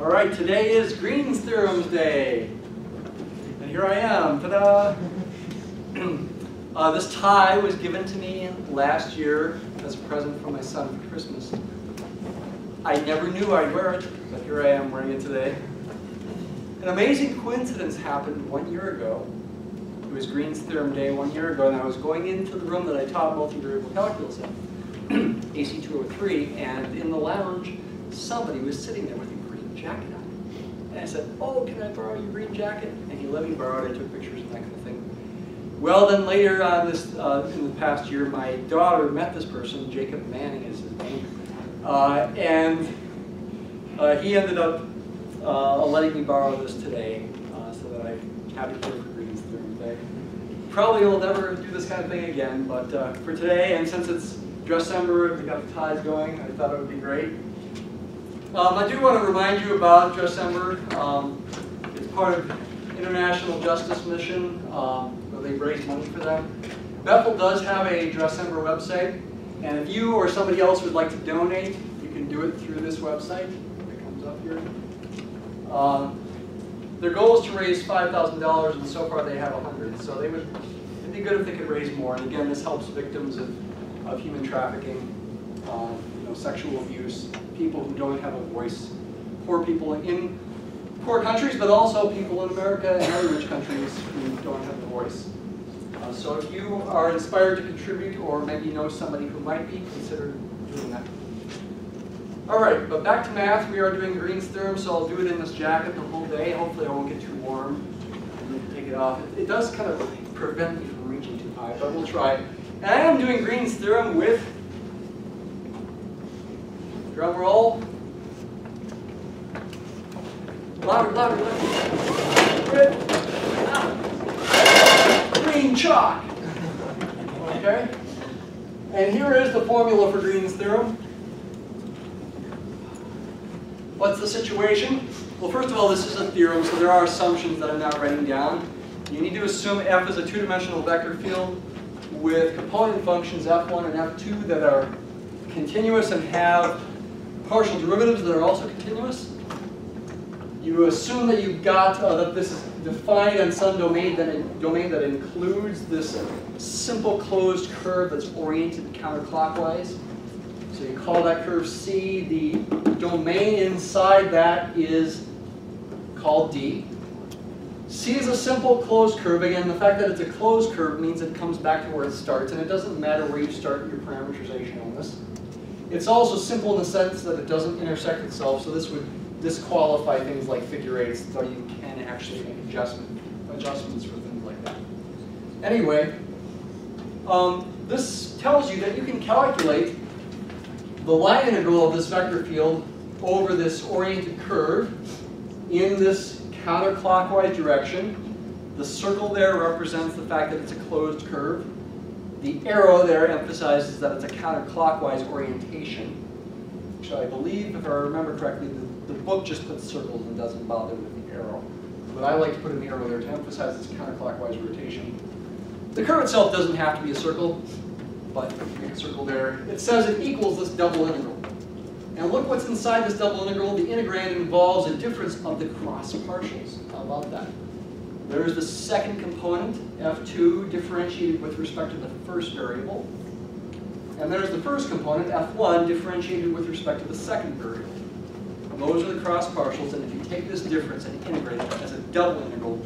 All right, today is Green Theorem Day. And here I am, ta-da! This tie was given to me last year as a present from my son for Christmas. I never knew I'd wear it, but here I am wearing it today. An amazing coincidence happened 1 year ago. It was Green Theorem Day 1 year ago, and I was going into the room that I taught multivariable calculus in, AC 203, and in the lounge, somebody was sitting there with a green jacket on. And I said, "Oh, can I borrow your green jacket?" And he let me borrow it. I took pictures and that kind of thing. Well, then later on this, in the past year, my daughter met this person, Jacob Manning is his name, and he ended up letting me borrow this today, so that I have it here for Green Theorem Day. Probably will never do this kind of thing again, but for today, and since it's December, we got the ties going, I thought it would be great. I do want to remind you about December. It's part of International Justice Mission, where they raise money for them. Bethel does have a December website, and if you or somebody else would like to donate, you can do it through this website that comes up here. Their goal is to raise $5,000, and so far they have 100. So it'd be good if they could raise more. And again, this helps victims of human trafficking, sexual abuse, people who don't have a voice, poor people in poor countries, but also people in America and other rich countries who don't have a voice. So if you are inspired to contribute, or maybe you know somebody who might be, consider doing that. All right, but back to math. We are doing Green's theorem, so I'll do it in this jacket the whole day. Hopefully I won't get too warm. And take it off. It does kind of prevent me from reaching too high, but we'll try. And I am doing Green's theorem with, drum roll, louder, louder, louder. Red. Green chalk. Okay? And here is the formula for Green's theorem. What's the situation? Well, first of all, this is a theorem, so there are assumptions that I'm not writing down. You need to assume f is a two-dimensional vector field with component functions f1 and f2 that are continuous and have partial derivatives that are also continuous. You assume that you've got that this is defined on some domain that includes this simple closed curve that's oriented counterclockwise. So you call that curve C. The domain inside that is called D. C is a simple closed curve. Again, the fact that it's a closed curve means it comes back to where it starts, and it doesn't matter where you start your parameterization on this. It's also simple in the sense that it doesn't intersect itself, so this would disqualify things like figure eights, so you can actually make adjustments for things like that. Anyway, this tells you that you can calculate the line integral of this vector field over this oriented curve in this counterclockwise direction. The circle there represents the fact that it's a closed curve. The arrow there emphasizes that it's a counterclockwise orientation, which I believe, if I remember correctly, the book just puts circles and doesn't bother with the arrow. But I like to put an arrow there to emphasize this counterclockwise rotation. The curve itself doesn't have to be a circle, but make a circle there. It says it equals this double integral. And look what's inside this double integral. The integrand involves a difference of the cross partials. How about that? There's the second component, f2, differentiated with respect to the first variable. And there's the first component, f1, differentiated with respect to the second variable. Those are the cross partials, and if you take this difference and integrate it as a double integral,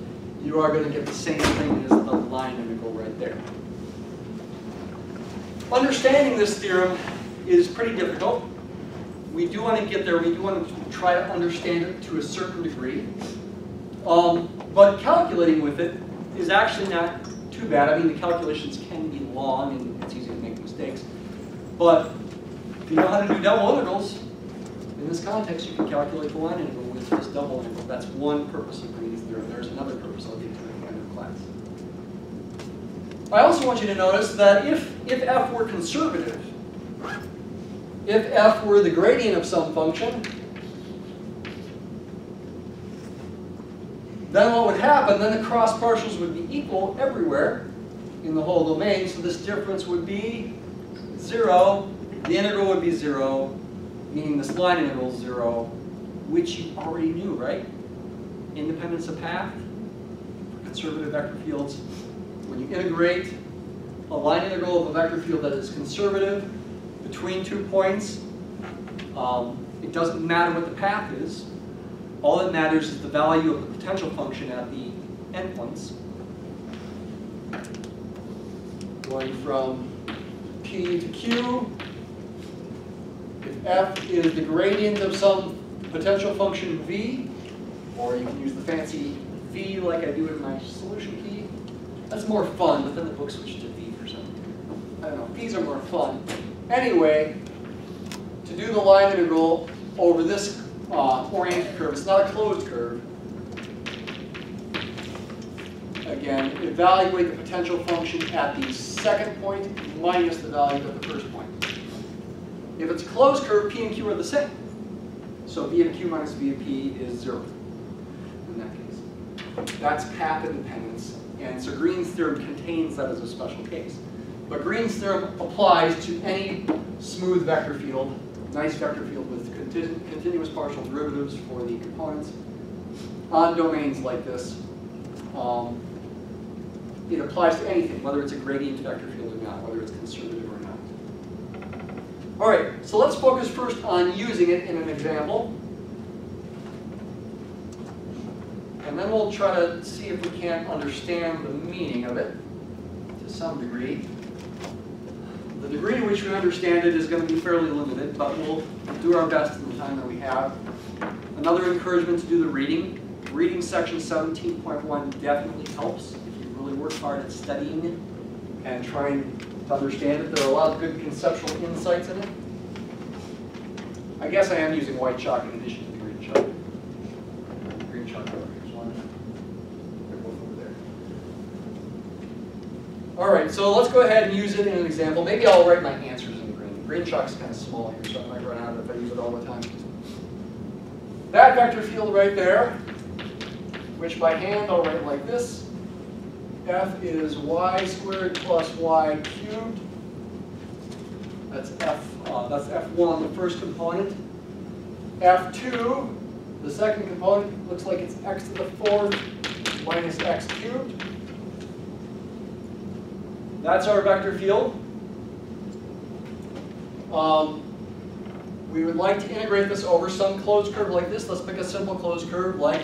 you are going to get the same thing as the line integral right there. Understanding this theorem is pretty difficult. We do want to get there. We do want to try to understand it to a certain degree. But calculating with it is actually not too bad. I mean, the calculations can be long, and it's easy to make mistakes. But if you know how to do double integrals, in this context, you can calculate the line integral with this double integral. That's one purpose of Green's theorem. There's another purpose I'll get to at the end of class. I also want you to notice that if f were conservative, if f were the gradient of some function, then what would happen? Then the cross partials would be equal everywhere in the whole domain, so this difference would be 0. The integral would be 0, meaning this line integral is 0, which you already knew, right? Independence of path for conservative vector fields. When you integrate a line integral of a vector field that is conservative between 2 points, it doesn't matter what the path is. All that matters is the value of the potential function at the endpoints. Going from P to Q, if f is the gradient of some potential function v, or you can use the fancy v like I do in my solution key. That's more fun, but then the book switched to v for something. I don't know, v's are more fun. Anyway, to do the line integral over this oriented curve, it's not a closed curve. Again, evaluate the potential function at the second point minus the value of the first point. If it's a closed curve, p and q are the same. So v of q minus v of p is 0 in that case. That's path independence. And so Green's theorem contains that as a special case. But Green's theorem applies to any smooth vector field, nice vector field with continuous partial derivatives for the components on domains like this. It applies to anything, whether it's a gradient vector field or not, whether it's conservative or not. All right, so let's focus first on using it in an example. And then we'll try to see if we can't understand the meaning of it to some degree. The degree to which we understand it is going to be fairly limited, but we'll do our best in the time that we have. Another encouragement to do the reading. Reading section 17.1 definitely helps if you really work hard at studying it and trying to understand it. There are a lot of good conceptual insights in it. I guess I am using white chalk in addition to the green chalk. Green chalk over here. They're both over there. All right, so let's go ahead and use it in an example. Maybe I'll write my answers in green. Green chalk's kind of small here, so I might run out of it if I use it all the time. That vector field right there, which by hand I'll write like this. F is y squared plus y cubed. That's F1, the first component. F2, the second component, looks like it's x to the fourth minus x cubed. That's our vector field. We would like to integrate this over some closed curve like this. Let's pick a simple closed curve like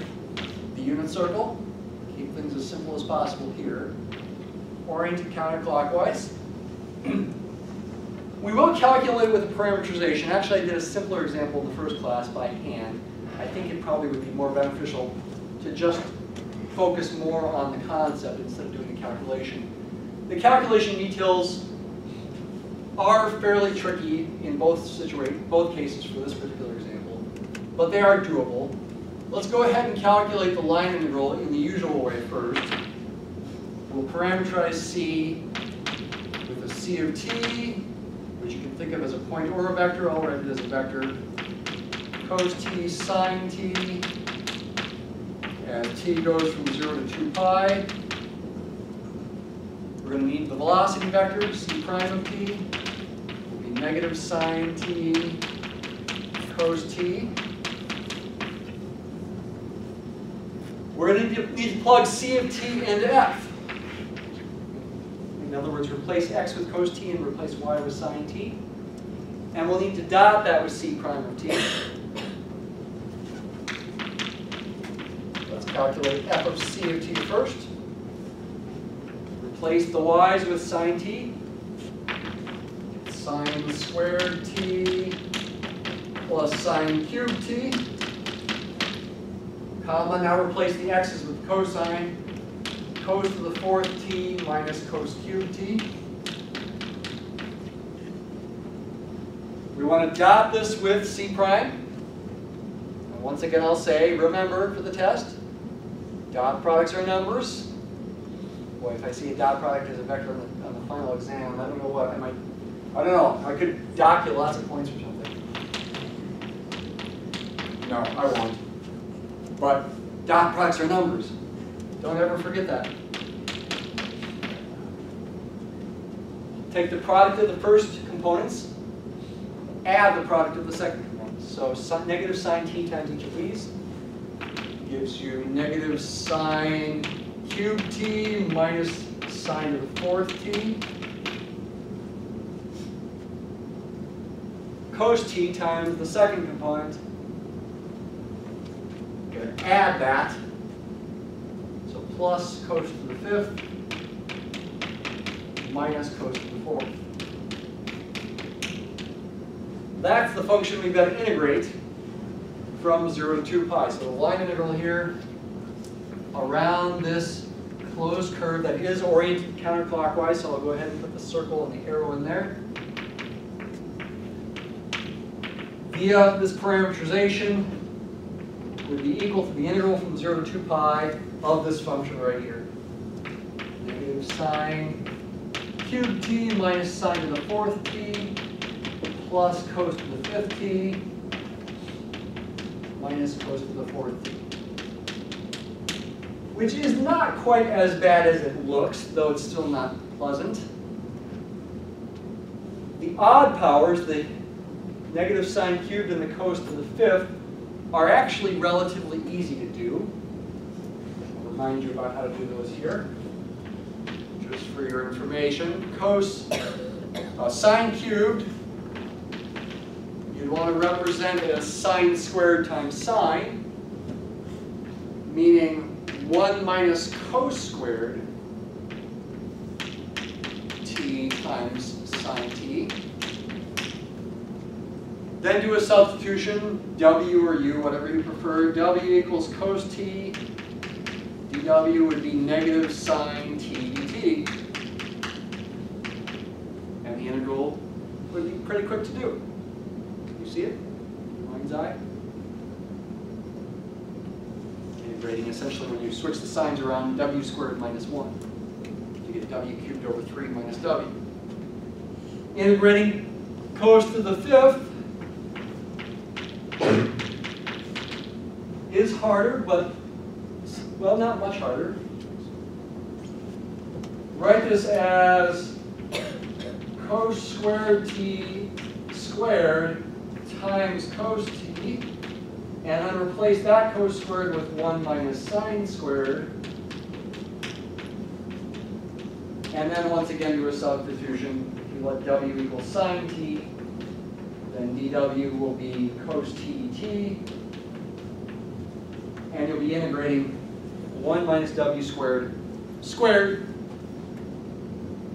the unit circle. Keep things as simple as possible here. Oriented counterclockwise. We will calculate with parametrization. Actually, I did a simpler example in the first class by hand. I think it probably would be more beneficial to just focus more on the concept instead of doing the calculation. The calculation details are fairly tricky in both cases for this particular example, but they are doable. Let's go ahead and calculate the line integral in the usual way first. We'll parameterize C with a C of t, which you can think of as a point or a vector. I'll write it as a vector. Cos t sine t, and t goes from 0 to 2 pi. We're going to need the velocity vector, c prime of t. Will be negative sine t cos t. We're going to need to plug c of t into f. In other words, replace x with cos t and replace y with sine t. And we'll need to dot that with c prime of t. Let's calculate f of c of t first. Replace the y's with sine t. Sine squared t plus sine cubed t. Comma, now replace the x's with cosine. Cos to the fourth t minus cos cubed t. We want to dot this with c prime. And once again, I'll say, remember for the test, dot products are numbers. Boy, if I see a dot product as a vector on the final exam, I don't know what, I don't know, I could dock you lots of points or something. No, I won't. But dot products are numbers. Don't ever forget that. Take the product of the first components, add the product of the second components. So negative sine t times each of these gives you negative sine cubed t minus sine to the fourth t. Cos t times the second component. I'm going to add that. So plus cos to the fifth minus cos to the fourth. That's the function we've got to integrate from 0 to 2 pi. So the line integral here around this closed curve that is oriented counterclockwise, so I'll go ahead and put the circle and the arrow in there. Via this parametrization would be equal to the integral from 0 to 2 pi of this function right here. Negative sine cubed t minus sine to the fourth t plus cos to the fifth t minus cos to the fourth t. Which is not quite as bad as it looks, though it's still not pleasant. The odd powers, the negative sine cubed and the cos to the fifth, are actually relatively easy to do. I'll remind you about how to do those here, just for your information. Cos, sine cubed, you'd want to represent it as sine squared times sine, meaning 1 minus cos squared t times sine t. Then do a substitution, w or u, whatever you prefer. W equals cos t. dw would be negative sine t dt. And the integral would be pretty quick to do. You see it? Mind's eye? Integrating essentially when you switch the signs around, w squared minus 1. You get w cubed over 3 minus w. Integrating cos to the fifth is harder, but, well, not much harder. Write this as cos squared t squared times cos t, and then replace that cos squared with 1 minus sine squared. And then once again do a substitution. You let w equal sine t, then dw will be cos t dt, and you'll be integrating 1 minus w squared squared.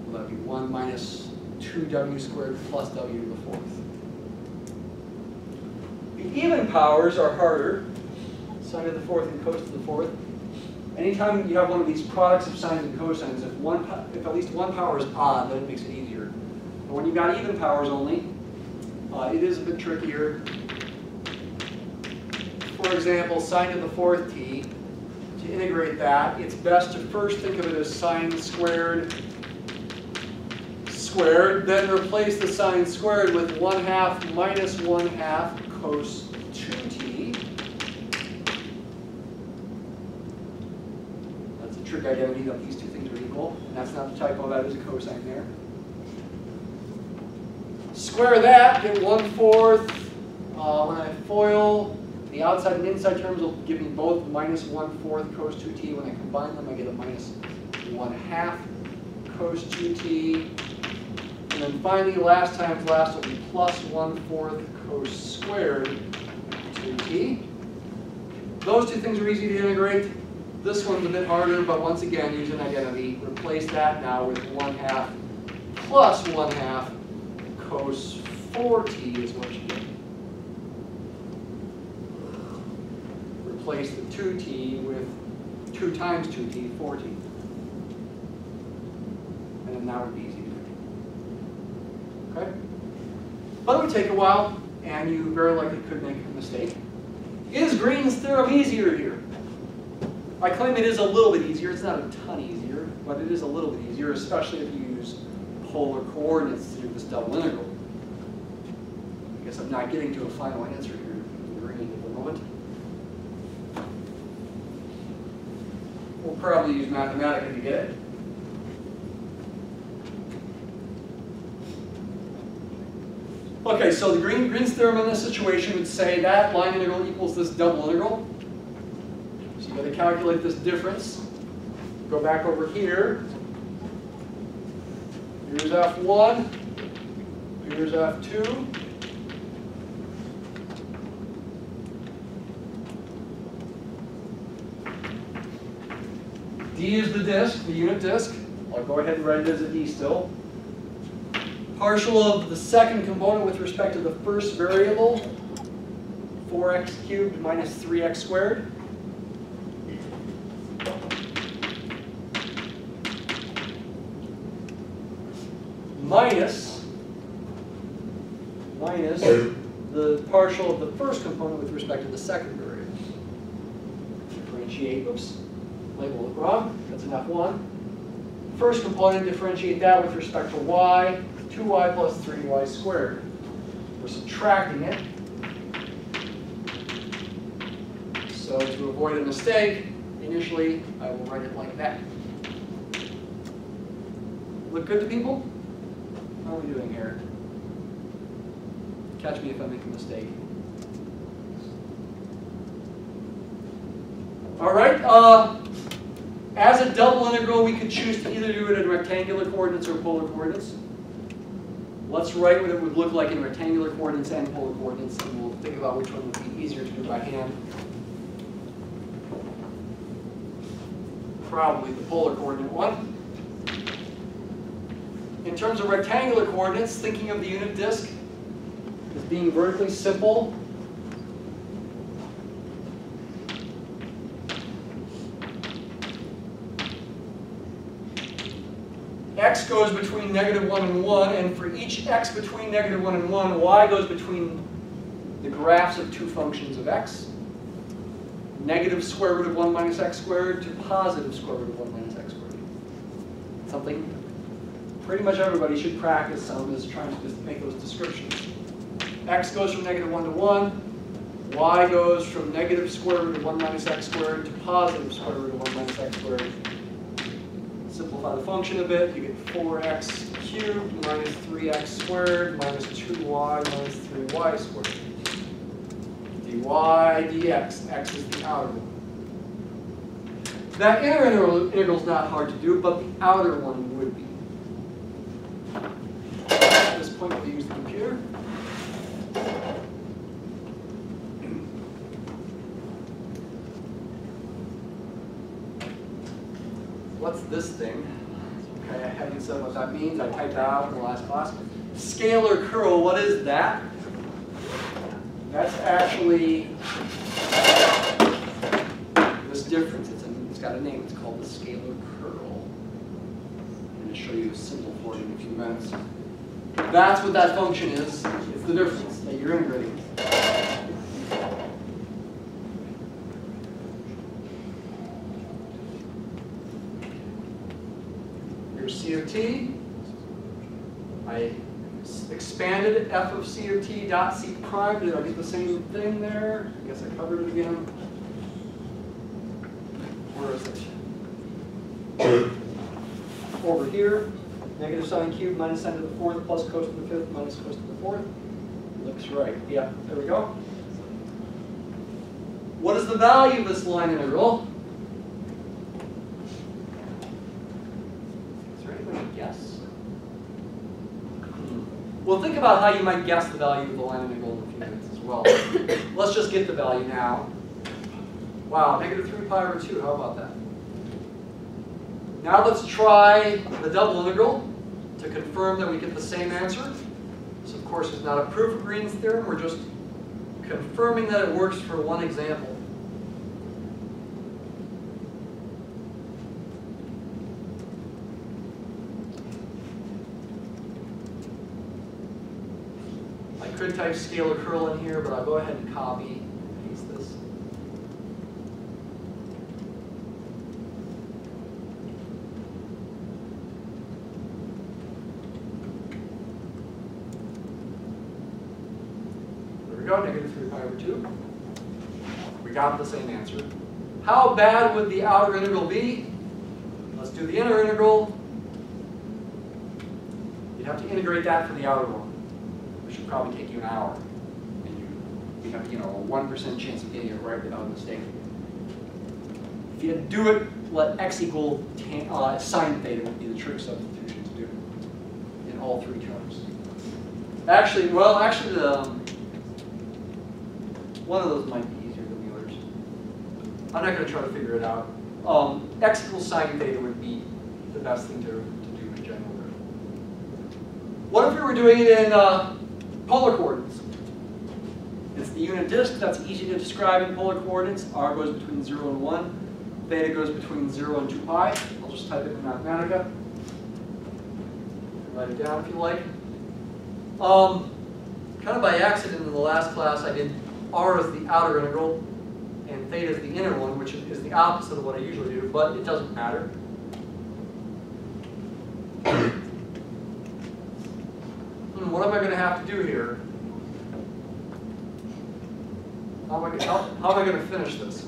Well, that would be 1 minus 2w squared plus w to the fourth. The even powers are harder, sine to the fourth and cos to the fourth. Anytime you have one of these products of sines and cosines, if at least one power is odd, then it makes it easier. But when you've got even powers only, it is a bit trickier. For example, sine to the fourth t, to integrate that, it's best to first think of it as sine squared squared, then replace the sine squared with 1/2 minus 1/2 cos 2t. That's a trick identity that these two things are equal. And that's not the typo, that is a cosine there. Square that, get 1/4. When I FOIL, the outside and inside terms will give me both minus 1/4 cos 2t. When I combine them, I get a minus 1/2 cos 2t. And then finally, last times last will be plus 1/4 cos squared 2t. Those two things are easy to integrate. This one's a bit harder, but once again, use an identity. Replace that now with 1/2 plus 1/2 cos 4t is what you get. Replace the 2t with 2 times 2t, 4t. And then that would be easy to do. Okay? But it would take a while, and you very likely could make a mistake. Is Green's theorem easier here? I claim it is a little bit easier. It's not a ton easier, but it is a little bit easier, especially if you use polar coordinates to do this double integral. I guess I'm not getting to a final answer here in Green at the moment. We'll probably use Mathematica to get it. Okay, Okay, so the Green's theorem in this situation would say that line integral equals this double integral. So you've got to calculate this difference. Go back over here. Here's F1. Here's F2. D is the disk, the unit disk. I'll go ahead and write it as a D still. Partial of the second component with respect to the first variable, 4x cubed minus 3x squared. Minus the partial of the first component with respect to the second variable. Differentiate, oops, label it wrong, that's an F1. First component, differentiate that with respect to y, 2y plus 3y squared. We're subtracting it. So to avoid a mistake, initially I will write it like that. Look good to people? How are we doing here? Catch me if I make a mistake. All right. As a double integral, we could choose to either do it in rectangular coordinates or polar coordinates. Let's write what it would look like in rectangular coordinates and polar coordinates, and we'll think about which one would be easier to do by hand. Probably the polar coordinate one. In terms of rectangular coordinates, thinking of the unit disk as being vertically simple. X goes between -1 and 1, and for each x between -1 and 1, y goes between the graphs of two functions of x. Negative square root of 1 minus x squared to positive square root of 1 minus x squared. Something pretty much everybody should practice some is trying to just make those descriptions. X goes from -1 to 1. Y goes from negative square root of 1 minus x squared to positive square root of 1 minus x squared. Simplify the function a bit, you get 4x cubed minus 3x squared minus 2y minus 3y squared. dy dx, x is the outer one. That inner integral is not hard to do, but the outer one would be. At this point, we'll use the computer. What's this thing? Okay, I haven't said what that means. I typed that out in the last class. Scalar curl, what is that? That's actually this difference. It's got a name. It's called the scalar curl. I'm going to show you a symbol for it in a few minutes. That's what that function is. It's the difference that you're integrating. C of t. I expanded f of c of t dot c prime. Did I get the same thing there? I guess I covered it again. Where is it? Over here. Negative sine cubed minus sine to the fourth plus cos to the fifth minus cos to the fourth. Looks right. Yeah, there we go. What is the value of this line integral? Guess. We'll think about how you might guess the value of the line integral in a few minutes as well. Let's just get the value now. Wow, -3π/2, how about that? Now let's try the double integral to confirm that we get the same answer. This, of course, is not a proof of Green's theorem. We're just confirming that it works for one example. I could type scalar curl in here, but I'll go ahead and copy and paste this. There we go, -3π/2. We got the same answer. How bad would the outer integral be? Let's do the inner integral. You'd have to integrate that for the outer one. which should probably take you an hour. And you have a 1% chance of getting it right without a mistake. If you do it, let x equal sine theta would be the trig substitution to do in all three terms. Actually, well, one of those might be easier than the others. I'm not going to try to figure it out. X equals sine theta would be the best thing to do in general. What if we were doing it in polar coordinates? It's the unit disk. That's easy to describe in polar coordinates. R goes between 0 and 1. Theta goes between 0 and 2 pi. I'll just type it in Mathematica. Write it down if you like. Kind of by accident in the last class, I did R as the outer integral, and theta is the inner one, which is the opposite of what I usually do, but it doesn't matter. What am I going to have to do here? How am I going to finish this?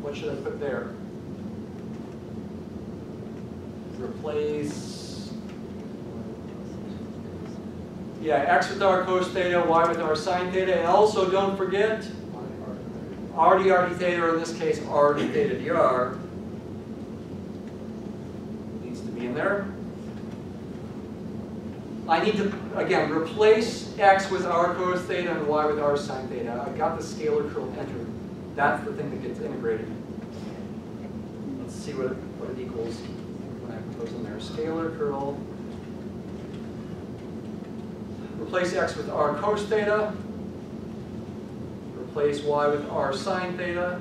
What should I put there? Replace, yeah, x with r cos theta, y with r sine theta, and also don't forget r d theta, or in this case r d theta dr, needs to be in there. I need to, again, replace x with r cos theta and y with r sine theta. I've got the scalar curl entered. That's the thing that gets integrated. Let's see what it equals when I put those in there. Scalar curl. Replace x with r cos theta. Replace y with r sine theta.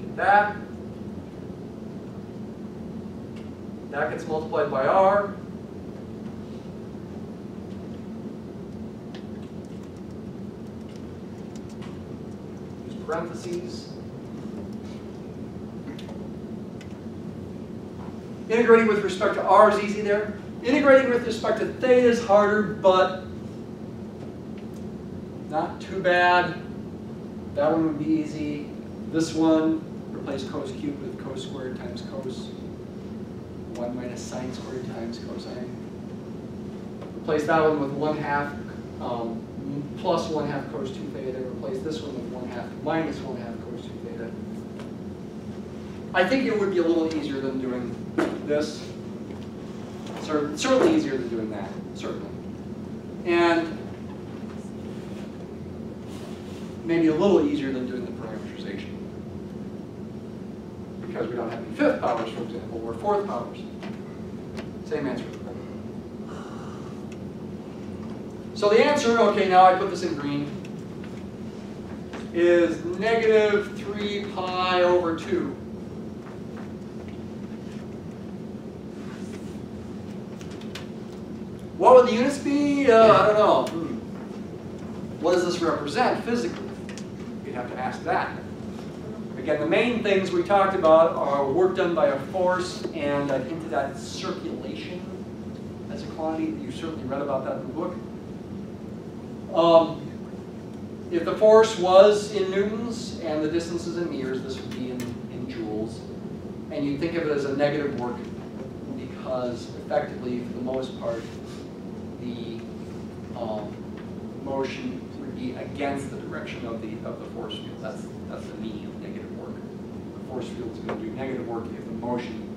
Get that. That gets multiplied by r. Use parentheses. Integrating with respect to r is easy there. Integrating with respect to theta is harder, but not too bad. That one would be easy. This one, replace cos cubed with cos squared times cos. 1 minus sine squared times cosine. Replace that one with 1/2 plus 1/2 cos 2 theta. Replace this one with 1/2 minus 1/2 cos 2 theta. I think it would be a little easier than doing this. Certainly easier than doing that, certainly. And maybe a little easier than doing the parametrization. Because we don't have any fifth powers, for example, or fourth powers. Same answer. So the answer, okay, now I put this in green, is negative 3 pi over 2. What would the units be? I don't know. What does this represent physically? You'd have to ask that. Again, the main things we talked about are work done by a force, and I've hinted at circulation as a quantity. You certainly read about that in the book. If the force was in newtons and the distance is in meters, this would be in joules. And you think of it as a negative work because effectively, for the most part, the motion would be against the direction of the force field. That's the meaning of negative work. The force field is going to do negative work if the motion,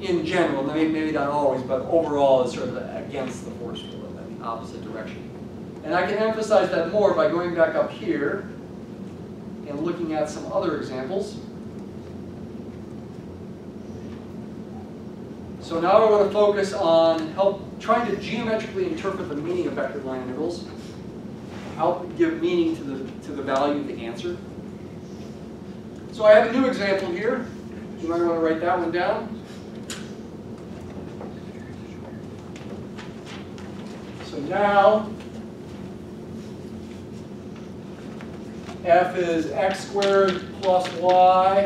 in general, maybe not always, but overall is sort of against the force field in the opposite direction. And I can emphasize that more by going back up here and looking at some other examples. So now I want to focus on trying to geometrically interpret the meaning of vector line integrals, help give meaning to the value of the answer. So I have a new example here. You might want to write that one down. So now f is x squared plus y,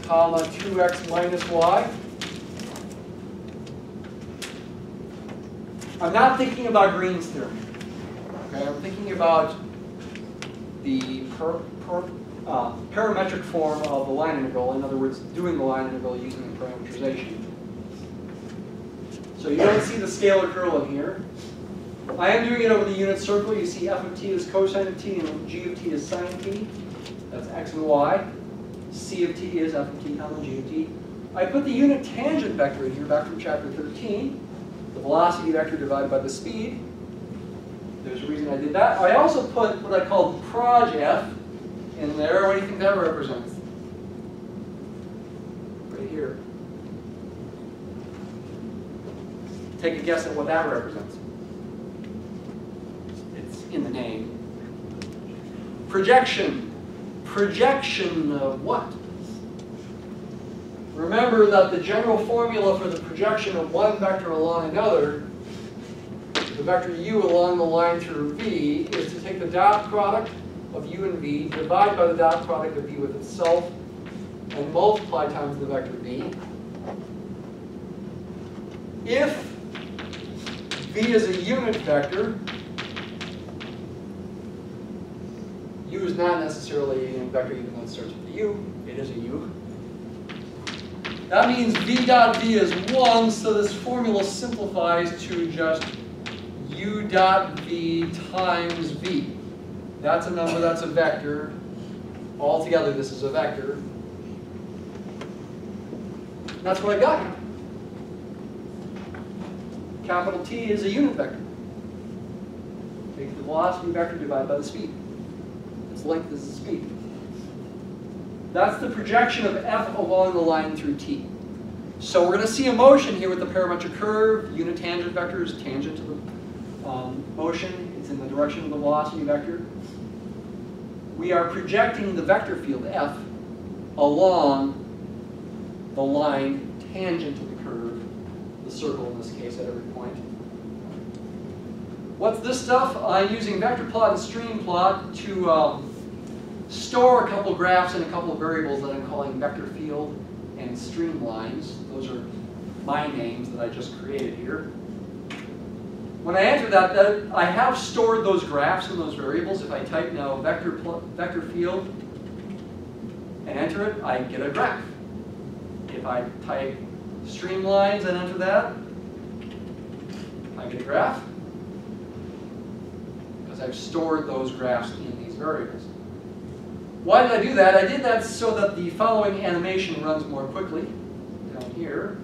comma 2x minus y. I'm not thinking about Green's theorem. Okay, I'm thinking about the parametric form of the line integral. In other words, doing the line integral using the parameterization. So you don't see the scalar curl in here. I am doing it over the unit circle. You see f of t is cosine of t and g of t is sine t. That's x and y. C of t is f of t comma g of t. I put the unit tangent vector in here back from chapter 13. The velocity vector divided by the speed. There's a reason I did that. I also put what I call proj f in there. What do you think that represents? Right here. Take a guess at what that represents. It's in the name. Projection. Projection of what? Remember that the general formula for the projection of one vector along another, the vector u along the line through v, is to take the dot product of u and v, divide by the dot product of v with itself, and multiply times the vector v. If v is a unit vector, u is not necessarily a unit vector even though it starts with a u. It is a u. That means v dot v is 1, so this formula simplifies to just u dot v times v. That's a number, that's a vector. Altogether, this is a vector. That's what I got here. Capital T is a unit vector. Take the velocity vector divided by the speed. Its length is the speed. That's the projection of f along the line through t. So we're going to see a motion here with the parametric curve. Unit tangent vector is tangent to the motion. It's in the direction of the velocity vector. We are projecting the vector field f along the line tangent to the curve, the circle in this case at every point. What's this stuff? I'm using VectorPlot and StreamPlot to store a couple graphs and a couple of variables that I'm calling vector field and streamlines. Those are my names that I just created here. When I enter that, I have stored those graphs and those variables. If I type now vector field and enter it, I get a graph. If I type streamlines and enter that, I get a graph because I've stored those graphs in these variables. Why did I do that? I did that so that the following animation runs more quickly. Down here.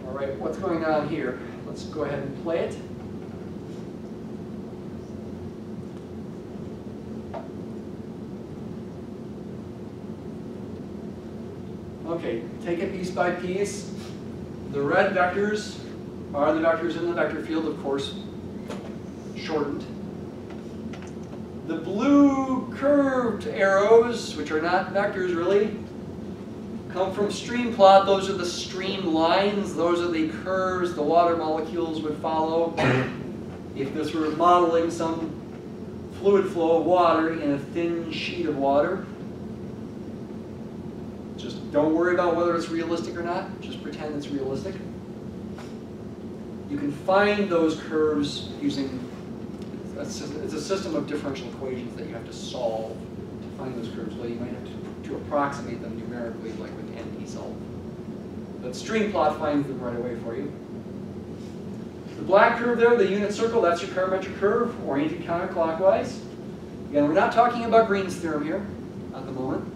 All right, what's going on here? Let's go ahead and play it. Okay, take it piece by piece. The red vectors are the vectors in the vector field, of course, shortened. The blue curved arrows, which are not vectors really, come from StreamPlot. Those are the streamlines. Those are the curves the water molecules would follow if this were modeling some fluid flow of water in a thin sheet of water. Just don't worry about whether it's realistic or not. Just pretend it's realistic. You can find those curves using, it's a system of differential equations that you have to solve to find those curves. Well, you might have to approximate them numerically, like with NP solve. But StreamPlot finds them right away for you. The black curve there, the unit circle, that's your parametric curve, oriented counterclockwise. Again, we're not talking about Green's theorem here at the moment.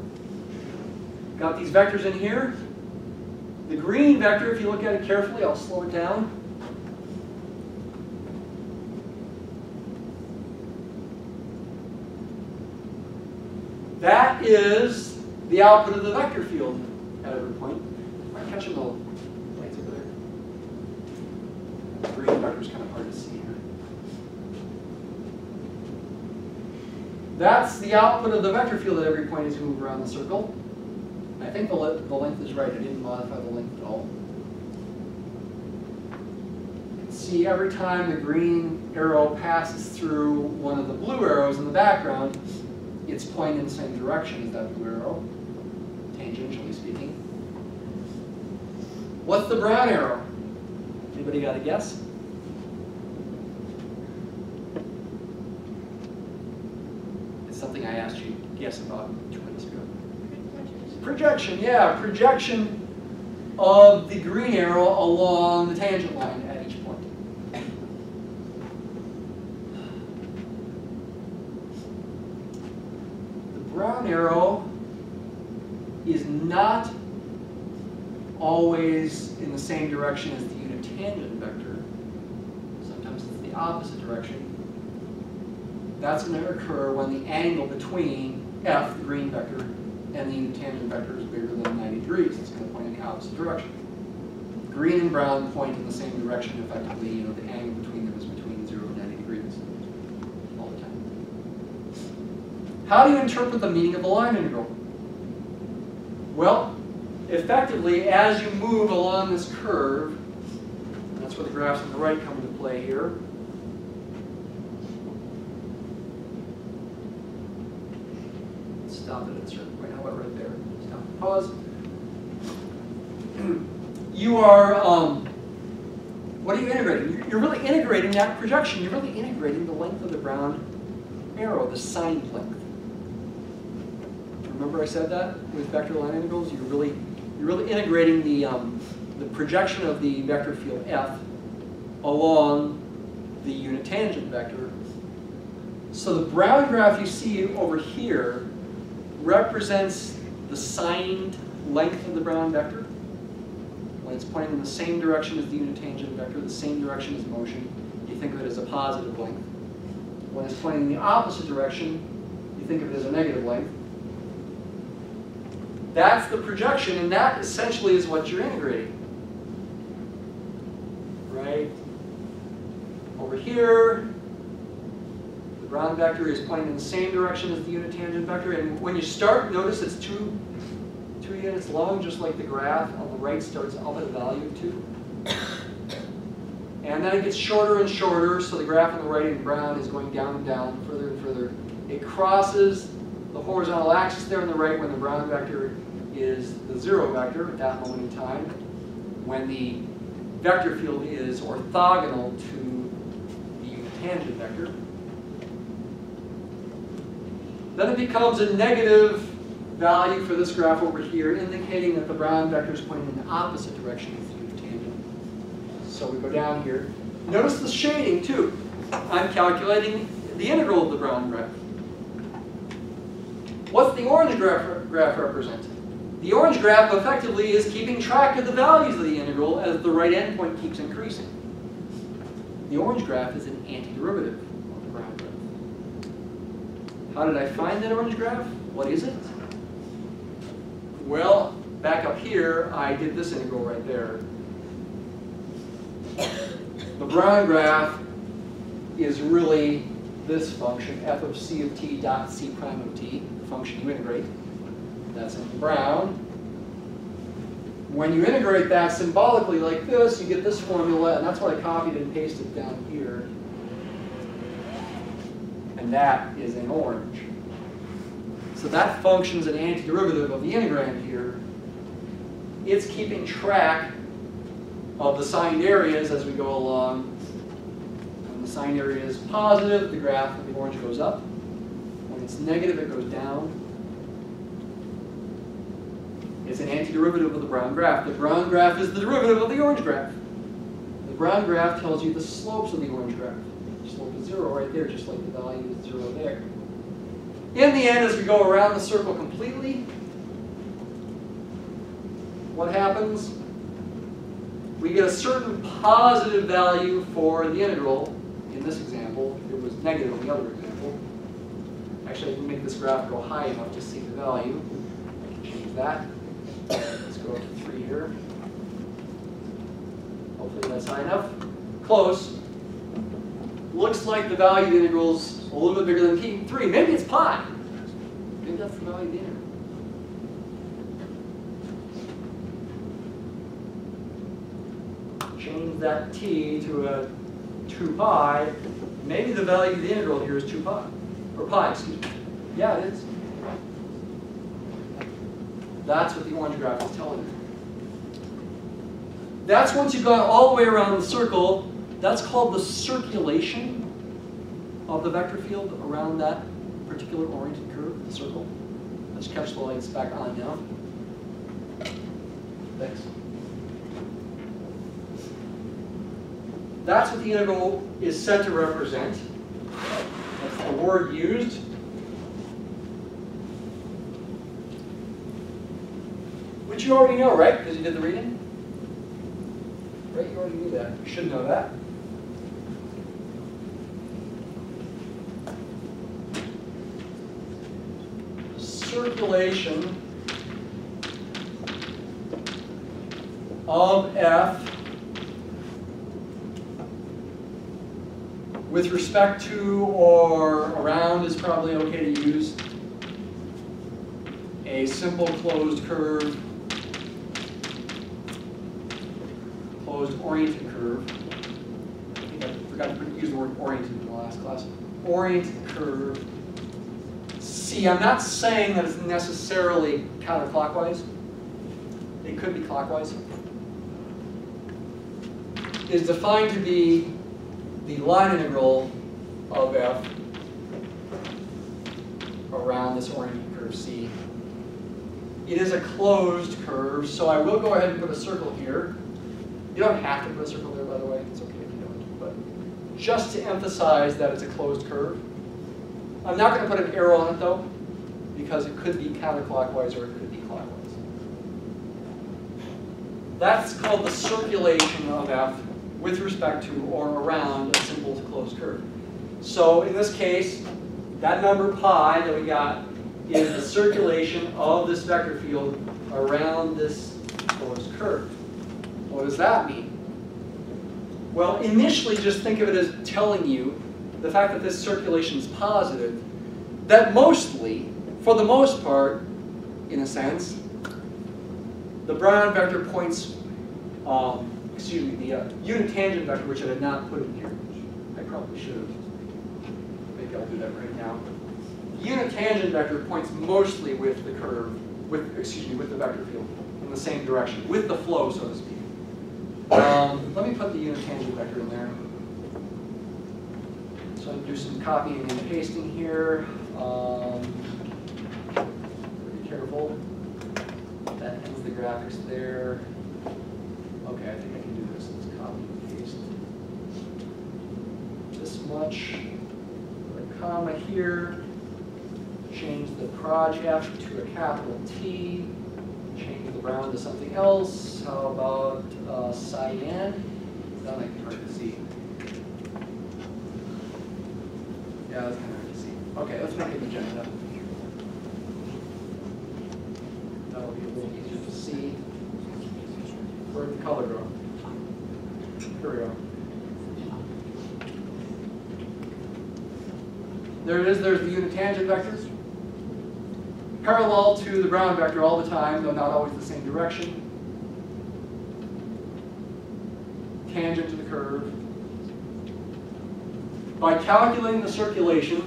Got these vectors in here. The green vector, if you look at it carefully, I'll slow it down. That is the output of the vector field at every point. I'm catching the lights over there. The green vector is kind of hard to see here. That's the output of the vector field at every point as you move around the circle. I think the length is right. I didn't modify the length at all. You can see every time the green arrow passes through one of the blue arrows in the background, it's pointing in the same direction as that blue arrow, tangentially speaking. What's the brown arrow? Anybody got a guess? guess about 2 minutes ago. Projection, yeah, projection of the green arrow along the tangent line at each point. The brown arrow is not always in the same direction as the unit tangent vector. Sometimes it's the opposite direction. That's going to occur when the angle between f, the green vector, and the unit tangent vector is bigger than 90 degrees. It's going to point in the opposite direction. Green and brown point in the same direction. Effectively, you know, the angle between them is between 0 and 90 degrees all the time. How do you interpret the meaning of the line integral? Well, effectively, as you move along this curve, and that's where the graphs on the right come into play here. Stop it at a certain point. How about right there? Stop. Pause. You are, what are you integrating? You're really integrating that projection. You're really integrating the length of the brown arrow, the signed length. Remember I said that with vector line integrals? You're really integrating the projection of the vector field f along the unit tangent vector. So the brown graph you see over here represents the signed length of the brown vector. When it's pointing in the same direction as the unit tangent vector, the same direction as motion, you think of it as a positive length. When it's pointing in the opposite direction, you think of it as a negative length. That's the projection, and that essentially is what you're integrating. Right? Over here, the brown vector is pointing in the same direction as the unit tangent vector, and when you start, notice it's 2 units long, just like the graph on the right starts up at a value of 2. And then it gets shorter and shorter, so the graph on the right in brown is going down and down, further and further. It crosses the horizontal axis there on the right when the brown vector is the 0 vector at that moment in time, when the vector field is orthogonal to the unit tangent vector. Then it becomes a negative value for this graph over here, indicating that the brown vector is pointing in the opposite direction as the unit tangent. So we go down here. Notice the shading too. I'm calculating the integral of the brown graph. What's the orange graph represent? The orange graph effectively is keeping track of the values of the integral as the right endpoint keeps increasing. The orange graph is an antiderivative of the brown graph. How did I find that orange graph? What is it? Well, back up here, I did this integral right there. The brown graph is really this function, f of c of t dot c prime of t, the function you integrate. That's in brown. When you integrate that symbolically like this, you get this formula, and that's what I copied and pasted down here. And that is in orange. So that function is an antiderivative of the integrand here. It's keeping track of the signed areas as we go along. When the signed area is positive, the graph of the orange goes up. When it's negative, it goes down. It's an antiderivative of the brown graph. The brown graph is the derivative of the orange graph. The brown graph tells you the slopes of the orange graph. The slope is 0 right there, just like the value is 0 there. In the end, as we go around the circle completely, what happens? We get a certain positive value for the integral. In this example, it was negative in the other example. Actually, I can make this graph go high enough to see the value. I can change that. Let's go up to 3 here. Hopefully that's high enough. Close. Looks like the value of the integral is a little bit bigger than 3. Maybe it's pi. Maybe that's the value of the integral. Change that t to a 2 pi. Maybe the value of the integral here is 2 pi. Or pi, excuse me. Yeah, it is. That's what the orange graph is telling you. That's once you've gone all the way around the circle. That's called the circulation of the vector field around that particular oriented curve. the circle. Let's catch the lights back on now. Thanks. That's what the integral is said to represent. That's the word used. Which you already know, right? Because you did the reading? Right, you already knew that. You should know that. Circulation of F with respect to or around is probably okay to use. A simple closed curve, closed oriented curve. I think I forgot to use the word oriented in the last class. Oriented curve. See, I'm not saying that it's necessarily counterclockwise. It could be clockwise. Is defined to be the line integral of F around this oriented curve C. It is a closed curve, so I will go ahead and put a circle here. You don't have to put a circle there, by the way. It's okay if you don't. But just to emphasize that it's a closed curve. I'm not going to put an arrow on it, though, because it could be counterclockwise or it could be clockwise. That's called the circulation of F with respect to or around a simple closed curve. So in this case, that number pi that we got is the circulation of this vector field around this closed curve. What does that mean? Well, initially just think of it as telling you the fact that this circulation is positive, that mostly, for the most part, in a sense, the Brown vector points, the unit tangent vector, which I did not put in here. I probably should have. Maybe I'll do that right now. The unit tangent vector points mostly with the curve, with the vector field in the same direction, with the flow, so to speak. Let me put the unit tangent vector in there. So I'll do some copying and pasting here. Be careful. That ends the graphics there. Okay, I think I can do this. Let's copy and paste this much. Put a comma here. Change the project to a capital T. Change the brown to something else. How about cyan? That might be hard to see. Yeah, that's kind of hard to see. Okay, let's make it magenta. That'll be a little easier to see. Where'd the color go? Here we go. There it is. There's the unit tangent vectors. Parallel to the Brown vector all the time, though not always the same direction. Tangent to the curve. By calculating the circulation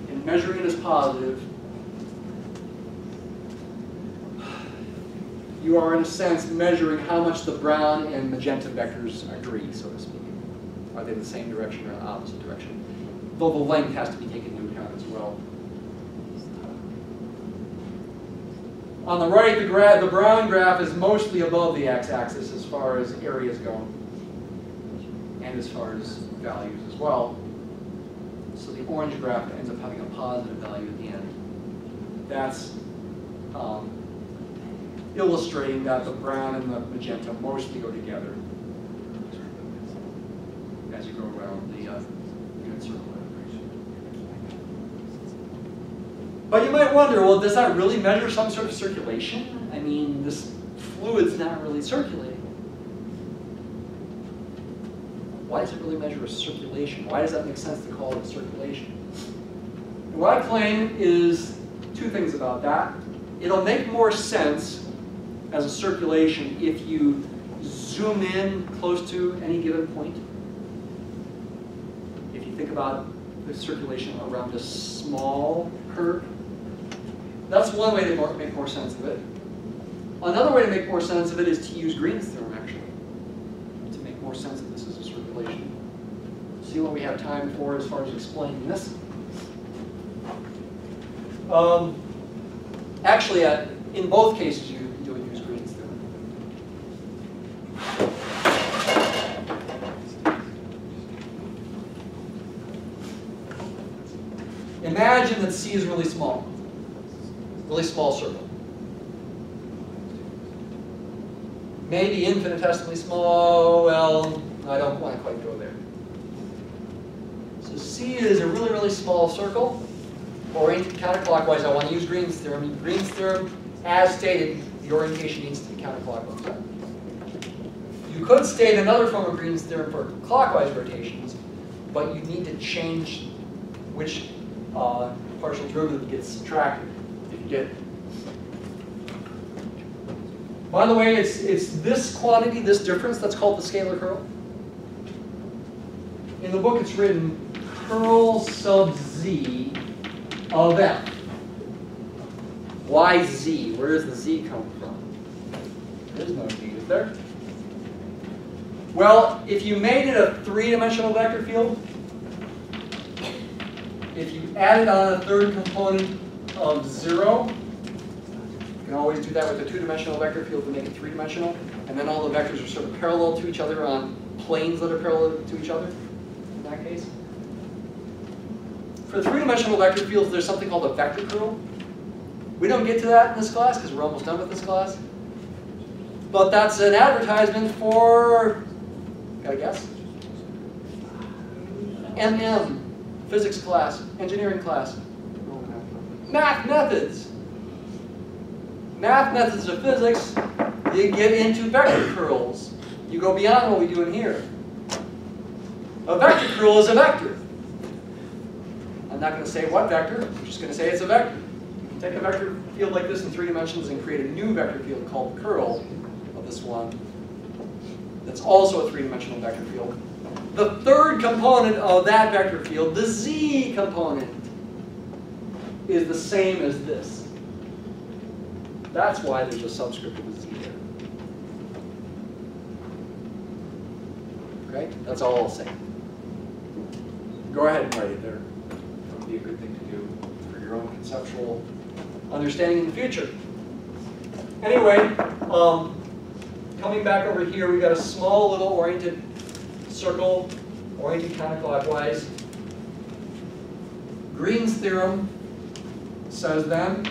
and measuring it as positive, you are, in a sense, measuring how much the brown and magenta vectors agree, so to speak. Are they the same direction or the opposite direction? Though the length has to be taken into account as well. On the right, the brown graph is mostly above the x-axis as far as areas go, and as far as values as well. So the orange graph ends up having a positive value at the end. That's illustrating that the brown and the magenta mostly go together as you go around the unit circle. But you might wonder, well, does that really measure some sort of circulation? I mean, this fluid's not really circulating. Why does it really measure a circulation? Why does that make sense to call it circulation? And what I claim is two things about that. It'll make more sense as a circulation if you zoom in close to any given point. If you think about the circulation around a small curve, that's one way to make more sense of it. Another way to make more sense of it is to use Green's theorem, actually, to make more sense of this as a circulation. See what we have time for as far as explaining this. Actually, in both cases, you would use Green's theorem. Imagine that C is really small circle. Maybe infinitesimally small. Well, I don't want to quite go there. So C is a really, really small circle, oriented counterclockwise. I want to use Green's theorem. Green's theorem, as stated, the orientation needs to be counterclockwise. You could state another form of Green's theorem for clockwise rotations, but you need to change which partial derivative gets subtracted if you did. By the way, it's this quantity, this difference, that's called the scalar curl. In the book, it's written curl sub z of f. Why z? Where does the z come from? There is no z, is there? Well, if you made it a three-dimensional vector field, if you added on a third component of 0, you can always do that with a two-dimensional vector field to make it three-dimensional, and then all the vectors are sort of parallel to each other on planes that are parallel to each other, in that case. For three-dimensional vector fields, there's something called a vector curl. We don't get to that in this class because we're almost done with this class. But that's an advertisement for, got a guess? MM, physics class, engineering class. Math methods. Math methods of physics, you get into vector curls. You go beyond what we do in here. A vector curl is a vector. I'm not going to say what vector, I'm just going to say it's a vector. You can take a vector field like this in 3 dimensions and create a new vector field called the curl of this one. That's also a 3-dimensional vector field. The third component of that vector field, the z component, is the same as this. That's why there's a subscript with z there. Okay? That's all I'll say. Go ahead and write it there. That would be a good thing to do for your own conceptual understanding in the future. Anyway, coming back over here, we've got a small little oriented circle, oriented counterclockwise. Green's theorem says then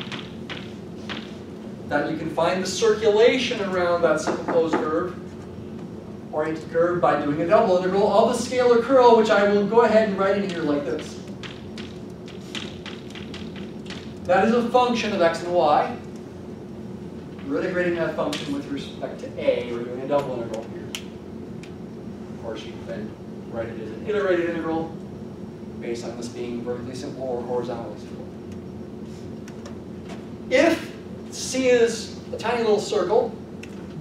that you can find the circulation around that simple closed curve, oriented curve, by doing a double integral of the scalar curl, which I will go ahead and write in here like this. That is a function of x and y. We're integrating that function with respect to a. We're doing a double integral here. Of course, you can then write it as an iterated integral based on this being vertically simple or horizontally simple. If C is a tiny little circle,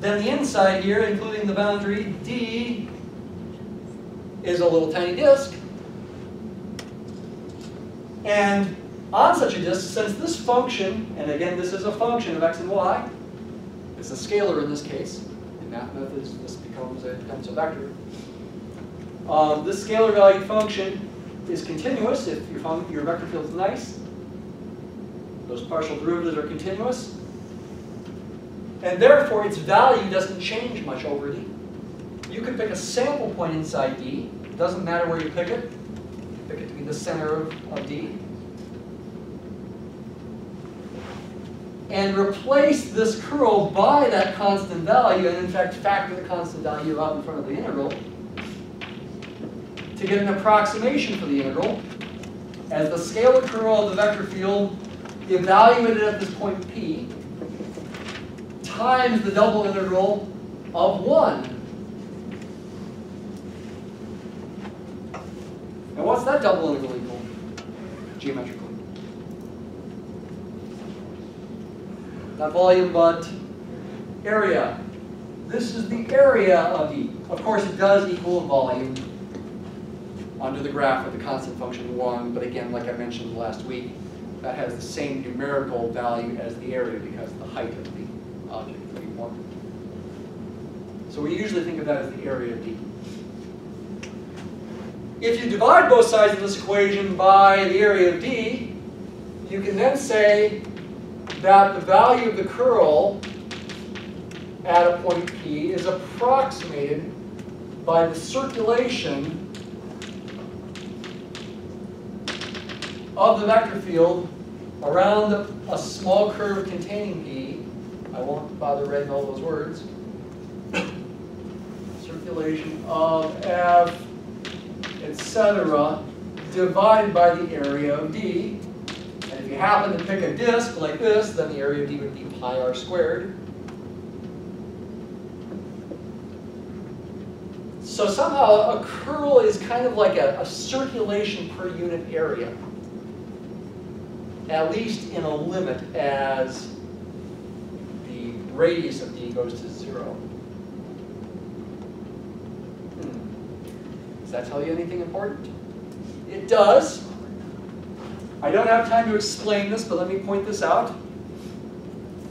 then the inside here, including the boundary D, is a little tiny disk. And on such a disk, since this function, and again this is a function of x and y, it's a scalar in this case. In math methods, this becomes a vector. This scalar valued function is continuous if your vector field is nice. Those partial derivatives are continuous. And therefore, its value doesn't change much over D. You can pick a sample point inside D. It doesn't matter where you pick it. Pick it to be the center of D. And replace this curl by that constant value, and in fact factor the constant value out in front of the integral to get an approximation for the integral as the scalar curl of the vector field evaluated at this point P times the double integral of 1. Now what's that double integral equal geometrically? Not volume, but area. This is the area of D. Of course, it does equal volume under the graph with the constant function 1, but again, like I mentioned last week, that has the same numerical value as the area because the height of the object is 1. So we usually think of that as the area of D. If you divide both sides of this equation by the area of D, you can then say that the value of the curl at a point P is approximated by the circulation of the vector field around a small curve containing P. I won't bother writing all those words. Circulation of F, etc., divided by the area of D. And if you happen to pick a disk like this, then the area of D would be pi r squared. So somehow a curl is kind of like a circulation per unit area, at least in a limit as the radius of D goes to 0. Does that tell you anything important? It does. I don't have time to explain this, but let me point this out.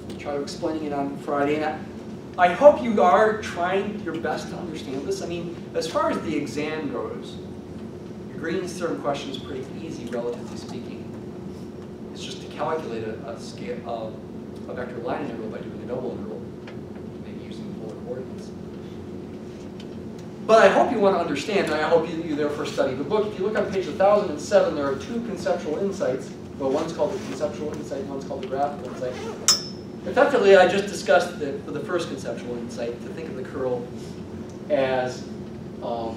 I'll try explaining it on Friday. And I hope you are trying your best to understand this. I mean, as far as the exam goes, your Green Theorem question is pretty easy, relatively speaking. It's just to calculate a scale a vector line integral by doing a double integral, maybe using polar coordinates. But I hope you want to understand, and I hope you therefore study the book. If you look on page 1007, there are two conceptual insights. Well, one's called the conceptual insight, and one's called the graphical insight. Effectively, I just discussed for the first conceptual insight to think of the curl as a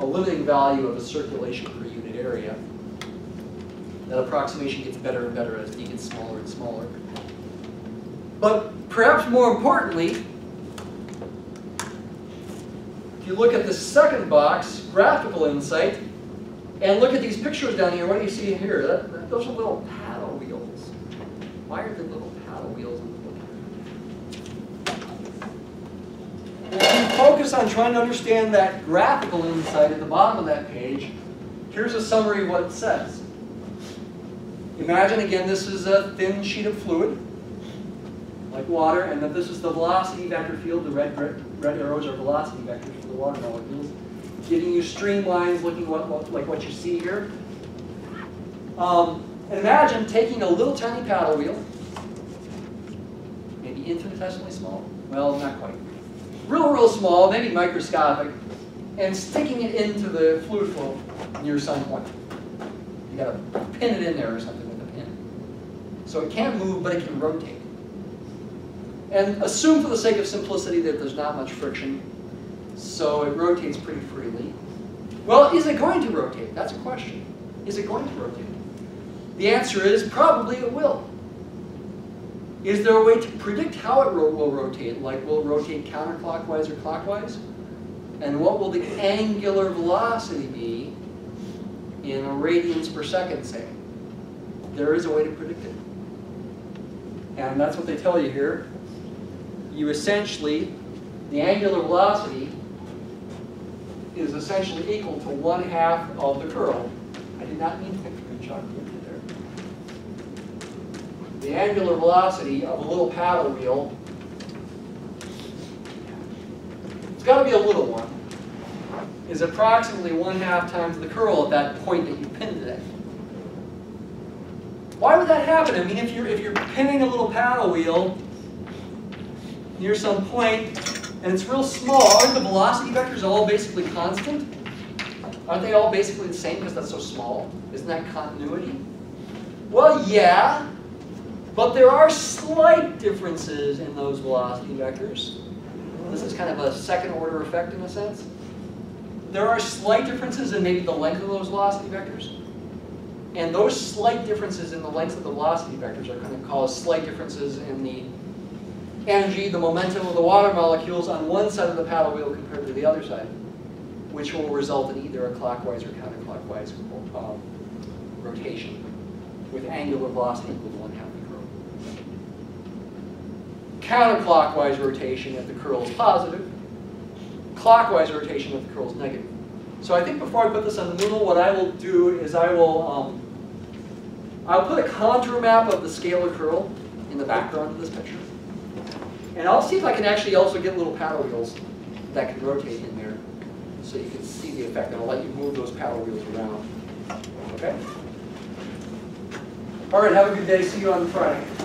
limiting value of a circulation per unit area. That approximation gets better and better as D gets smaller and smaller. But perhaps more importantly, if you look at the second box, graphical insight, and look at these pictures down here, what do you see here? Those are little paddle wheels. Why are there little paddle wheels in the book? If you focus on trying to understand that graphical insight at the bottom of that page, here's a summary of what it says. Imagine, again, this is a thin sheet of fluid, like water, and that this is the velocity vector field. The red arrows are velocity vectors for the water molecules, giving you streamlines looking like what you see here. And imagine taking a little tiny paddle wheel, maybe infinitesimally small, well, not quite, real small, maybe microscopic, and sticking it into the fluid flow near some point. You got to pin it in there or something with a pin. So it can't move, but it can rotate. And assume for the sake of simplicity that there's not much friction, so it rotates pretty freely. Well, is it going to rotate? That's a question. Is it going to rotate? The answer is probably it will. Is there a way to predict how it will rotate? Like, will it rotate counterclockwise or clockwise? And what will the angular velocity be in radians per second, say? There is a way to predict it. And that's what they tell you here. You essentially, the angular velocity is essentially equal to 1/2 of the curl. I did not mean to pick the chalk there. The angular velocity of a little paddle wheel, it's got to be a little one, is approximately 1/2 times the curl at that point that you pinned it at. Why would that happen? I mean, if you're pinning a little paddle wheel near some point, and it's real small, aren't the velocity vectors all basically constant? Aren't they all basically the same because that's so small? Isn't that continuity? Well, yeah, but there are slight differences in those velocity vectors. This is kind of a second order effect in a sense. There are slight differences in maybe the length of those velocity vectors. And those slight differences in the lengths of the velocity vectors are going to cause slight differences in the energy, the momentum of the water molecules on one side of the paddle wheel compared to the other side, which will result in either a clockwise or counterclockwise rotation with angular velocity equal to 1/2 the curl. Counterclockwise rotation if the curl is positive, clockwise rotation if the curl is negative. So I think before I put this on the Moodle, what I will do is I'll put a contour map of the scalar curl in the background of this picture. And I'll see if I can actually also get little paddle wheels that can rotate in there so you can see the effect. And I'll let you move those paddle wheels around. Okay? All right, have a good day. See you on Friday.